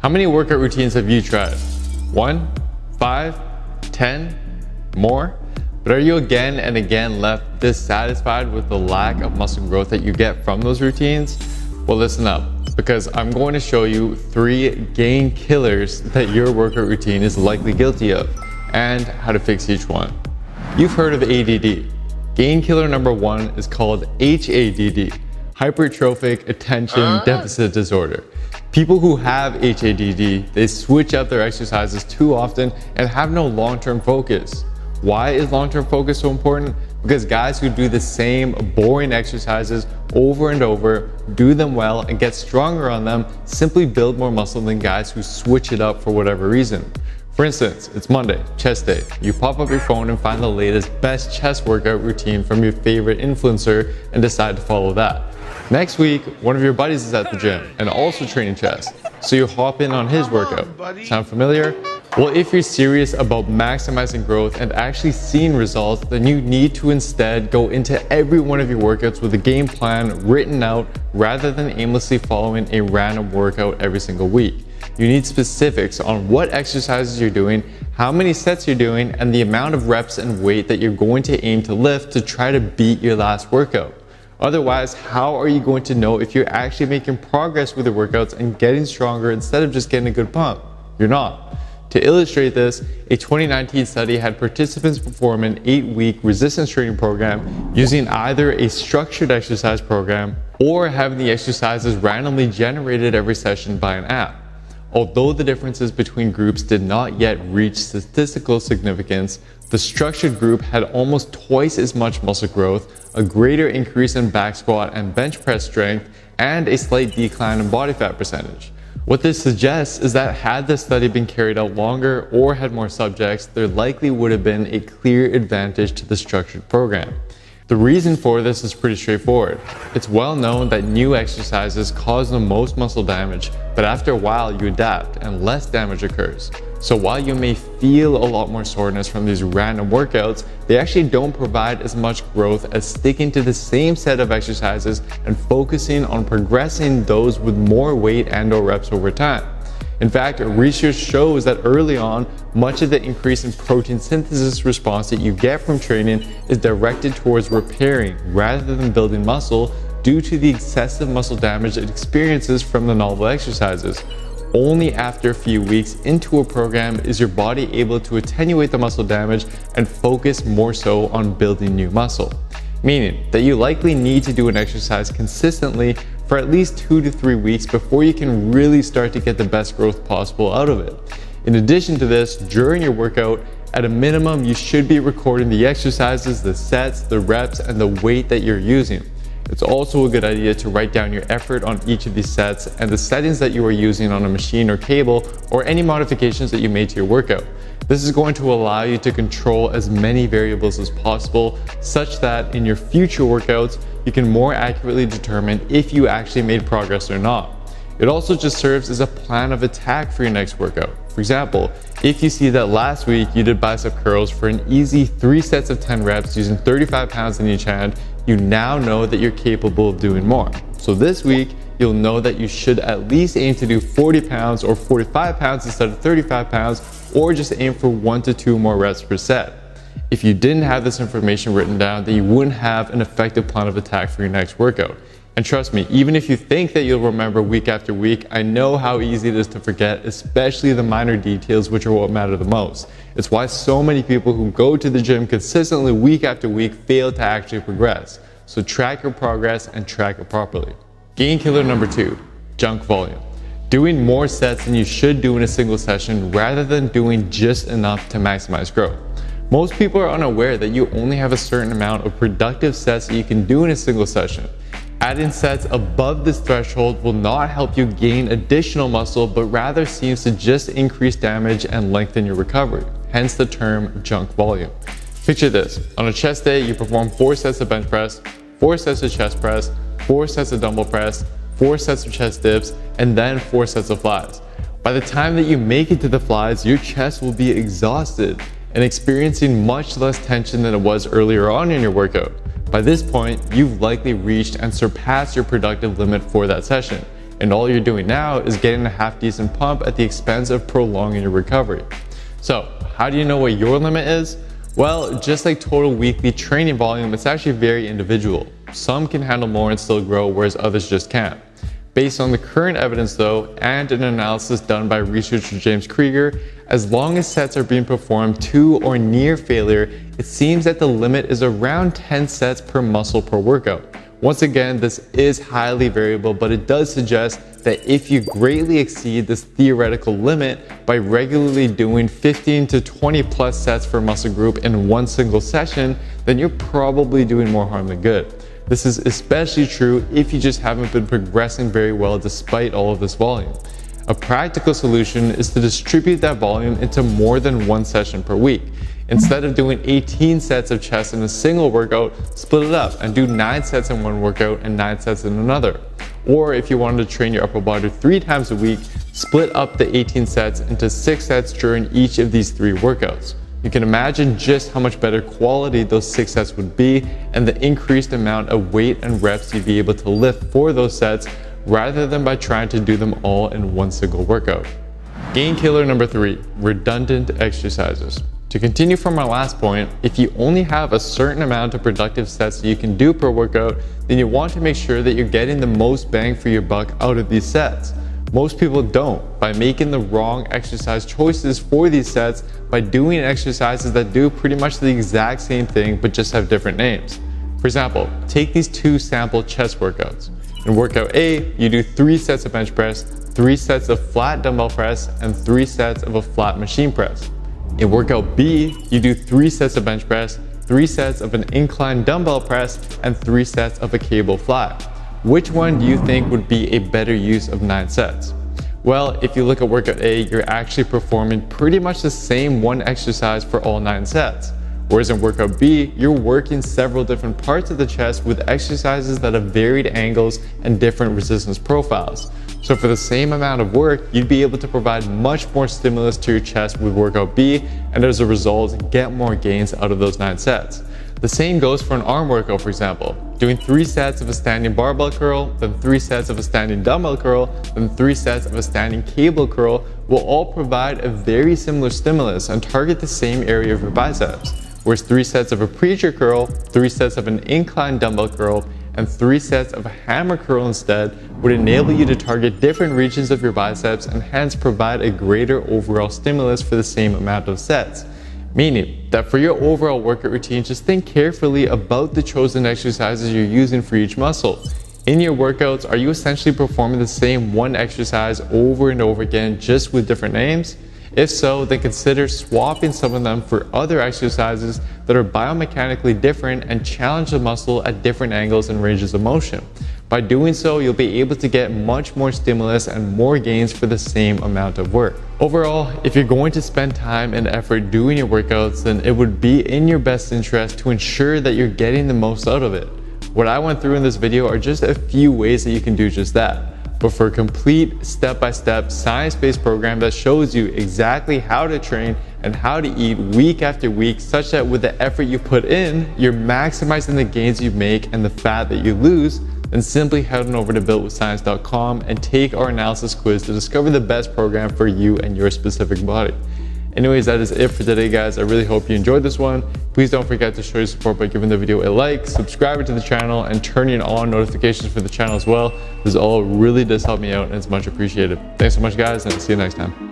How many workout routines have you tried? 1, 5, 10, more? But are you again and again left dissatisfied with the lack of muscle growth that you get from those routines? Well, listen up, because I'm going to show you 3 gain killers that your workout routine is likely guilty of, and how to fix each one. You've heard of ADD. Gain killer number 1 is called HADD, Hypertrophic Attention Deficit Disorder. People who have HADD, they switch up their exercises too often and have no long-term focus. Why is long-term focus so important? Because guys who do the same boring exercises over and over, do them well and get stronger on them, simply build more muscle than guys who switch it up for whatever reason. For instance, it's Monday, chest day. You pop up your phone and find the latest best chest workout routine from your favorite influencer and decide to follow that. Next week, one of your buddies is at the gym and also training chest, so you hop in on his workout. Sound familiar? Well, if you're serious about maximizing growth and actually seeing results, then you need to instead go into every one of your workouts with a game plan written out rather than aimlessly following a random workout every single week. You need specifics on what exercises you're doing, how many sets you're doing, and the amount of reps and weight that you're going to aim to lift to try to beat your last workout. Otherwise, how are you going to know if you're actually making progress with your workouts and getting stronger instead of just getting a good pump? You're not. To illustrate this, a 2019 study had participants perform an 8-week resistance training program using either a structured exercise program or having the exercises randomly generated every session by an app. Although the differences between groups did not yet reach statistical significance, the structured group had almost twice as much muscle growth, a greater increase in back squat and bench press strength, and a slight decline in body fat percentage. What this suggests is that had the study been carried out longer or had more subjects, there likely would have been a clear advantage to the structured program. The reason for this is pretty straightforward. It's well known that new exercises cause the most muscle damage, but after a while you adapt and less damage occurs. So while you may feel a lot more soreness from these random workouts, they actually don't provide as much growth as sticking to the same set of exercises and focusing on progressing those with more weight and/or reps over time. In fact, research shows that early on, much of the increase in protein synthesis response that you get from training is directed towards repairing rather than building muscle due to the excessive muscle damage it experiences from the novel exercises. Only after a few weeks into a program is your body able to attenuate the muscle damage and focus more so on building new muscle. Meaning that you likely need to do an exercise consistently for at least 2 to 3 weeks before you can really start to get the best growth possible out of it. In addition to this, during your workout, at a minimum, you should be recording the exercises, the sets, the reps, and the weight that you're using. It's also a good idea to write down your effort on each of these sets and the settings that you are using on a machine or cable, or any modifications that you made to your workout. This is going to allow you to control as many variables as possible, such that in your future workouts, you can more accurately determine if you actually made progress or not. It also just serves as a plan of attack for your next workout. For example, if you see that last week you did bicep curls for an easy 3 sets of 10 reps using 35 pounds in each hand, you now know that you're capable of doing more. So this week, you'll know that you should at least aim to do 40 pounds or 45 pounds instead of 35 pounds, or just aim for 1 to 2 more reps per set. If you didn't have this information written down, then you wouldn't have an effective plan of attack for your next workout. And trust me, even if you think that you'll remember week after week, I know how easy it is to forget, especially the minor details, which are what matter the most. It's why so many people who go to the gym consistently week after week fail to actually progress. So track your progress and track it properly. Gain killer number 2, junk volume. Doing more sets than you should do in a single session rather than doing just enough to maximize growth. Most people are unaware that you only have a certain amount of productive sets that you can do in a single session. Adding sets above this threshold will not help you gain additional muscle, but rather seems to just increase damage and lengthen your recovery, hence the term junk volume. Picture this, on a chest day, you perform 4 sets of bench press, 4 sets of chest press, 4 sets of dumbbell press, 4 sets of chest dips, and then 4 sets of flies. By the time that you make it to the flies, your chest will be exhausted and experiencing much less tension than it was earlier on in your workout. By this point, you've likely reached and surpassed your productive limit for that session, and all you're doing now is getting a half decent pump at the expense of prolonging your recovery. So how do you know what your limit is? Well, just like total weekly training volume, it's actually very individual. Some can handle more and still grow, whereas others just can't. Based on the current evidence though, and an analysis done by researcher James Krieger, as long as sets are being performed to or near failure, it seems that the limit is around 10 sets per muscle per workout. Once again, this is highly variable, but it does suggest that if you greatly exceed this theoretical limit by regularly doing 15 to 20 plus sets per muscle group in one single session, then you're probably doing more harm than good. This is especially true if you just haven't been progressing very well despite all of this volume. A practical solution is to distribute that volume into more than one session per week. Instead of doing 18 sets of chest in a single workout, split it up and do 9 sets in one workout and 9 sets in another. Or if you wanted to train your upper body 3 times a week, split up the 18 sets into 6 sets during each of these 3 workouts. You can imagine just how much better quality those 6 sets would be and the increased amount of weight and reps you'd be able to lift for those sets rather than by trying to do them all in one single workout. Gain killer number 3, redundant exercises. To continue from our last point, if you only have a certain amount of productive sets that you can do per workout, then you want to make sure that you're getting the most bang for your buck out of these sets. Most people don't, by making the wrong exercise choices for these sets by doing exercises that do pretty much the exact same thing but just have different names. For example, take these 2 sample chest workouts. In workout A, you do 3 sets of bench press, 3 sets of flat dumbbell press, and 3 sets of a flat machine press. In workout B, you do 3 sets of bench press, 3 sets of an incline dumbbell press, and 3 sets of a cable flat. Which one do you think would be a better use of 9 sets? Well, if you look at workout A, you're actually performing pretty much the same one exercise for all 9 sets. Whereas in workout B, you're working several different parts of the chest with exercises that have varied angles and different resistance profiles. So for the same amount of work, you'd be able to provide much more stimulus to your chest with workout B, and as a result, get more gains out of those 9 sets. The same goes for an arm workout, for example. Doing 3 sets of a standing barbell curl, then 3 sets of a standing dumbbell curl, then 3 sets of a standing cable curl will all provide a very similar stimulus and target the same area of your biceps. Whereas 3 sets of a preacher curl, 3 sets of an incline dumbbell curl, and 3 sets of a hammer curl instead would enable you to target different regions of your biceps and hence provide a greater overall stimulus for the same amount of sets. Meaning that for your overall workout routine, just think carefully about the chosen exercises you're using for each muscle. In your workouts, are you essentially performing the same one exercise over and over again, just with different names? If so, then consider swapping some of them for other exercises that are biomechanically different and challenge the muscle at different angles and ranges of motion. By doing so, you'll be able to get much more stimulus and more gains for the same amount of work. Overall, if you're going to spend time and effort doing your workouts, then it would be in your best interest to ensure that you're getting the most out of it. What I went through in this video are just a few ways that you can do just that. But for a complete step-by-step science-based program that shows you exactly how to train and how to eat week after week, such that with the effort you put in, you're maximizing the gains you make and the fat that you lose, then simply head on over to builtwithscience.com and take our analysis quiz to discover the best program for you and your specific body. Anyways, that is it for today, guys. I really hope you enjoyed this one. Please don't forget to show your support by giving the video a like, subscribing to the channel, and turning on notifications for the channel as well. This all really does help me out and it's much appreciated. Thanks so much, guys, and see you next time.